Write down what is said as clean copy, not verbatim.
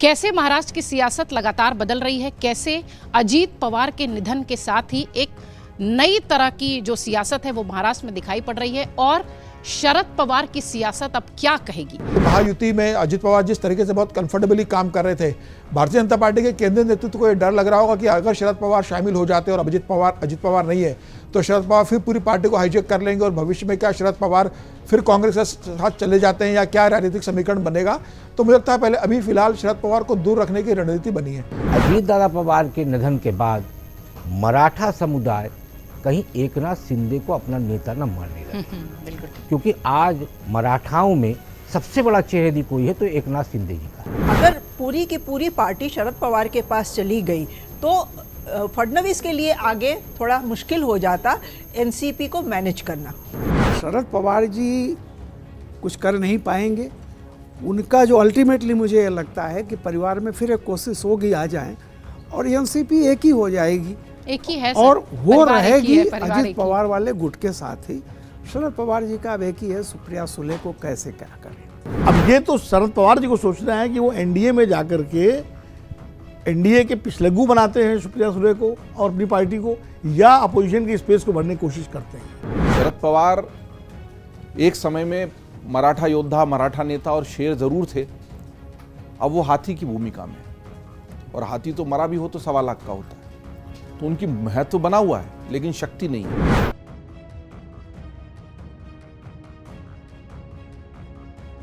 कैसे महाराष्ट्र की सियासत लगातार बदल रही है, कैसे अजीत पवार के निधन के साथ ही एक नई तरह की जो सियासत है वो महाराष्ट्र में दिखाई पड़ रही है और शरद पवार की सियासत अब क्या कहेगी। महायुति में अजित पवार जिस तरीके से बहुत कंफर्टेबली काम कर रहे थे, भारतीय जनता पार्टी के केंद्रीय नेतृत्व को ये डर लग रहा होगा कि अगर शरद पवार शामिल हो जाते और अजित पवार नहीं है तो शरद पवार फिर पूरी पार्टी को हाईजैक कर लेंगे और भविष्य में क्या शरद पवार फिर कांग्रेस के साथ चले जाते हैं या क्या राजनीतिक समीकरण बनेगा। तो मुझे लगता है पहले अभी फिलहाल शरद पवार को दूर रखने की रणनीति बनी है। अजीत दादा पवार के निधन के बाद मराठा समुदाय कहीं एकनाथ शिंदे को अपना नेता न मानने लगा, क्योंकि आज मराठाओं में सबसे बड़ा चेहरे दी कोई है तो एकनाथ शिंदे जी का। अगर पूरी की पूरी पार्टी शरद पवार के पास चली गई तो फडणवीस के लिए आगे थोड़ा मुश्किल हो जाता एनसीपी को मैनेज करना। शरद पवार जी कुछ कर नहीं पाएंगे। उनका जो अल्टीमेटली मुझे ये लगता है कि परिवार में फिर एक कोशिश होगी आ जाए और एनसीपी एक ही हो जाएगी, एक ही है और वो रहेगी परिवार अजित पवार वाले गुट के साथ ही। शरद पवार जी का अब एक ही है, सुप्रिया सुले को कैसे क्या करें। अब ये तो शरद पवार जी को सोचना है कि वो एनडीए में जाकर के एनडीए के पिछलग्गू बनाते हैं सुप्रिया सुले को और अपनी पार्टी को, या अपोजिशन की स्पेस को भरने की कोशिश करते हैं। शरद पवार एक समय में मराठा योद्धा, मराठा नेता और शेर जरूर थे। अब वो हाथी की भूमिका में, और हाथी तो मरा भी हो तो 1.25 लाख का होता है, तो उनकी महत्व बना हुआ है लेकिन शक्ति नहीं है।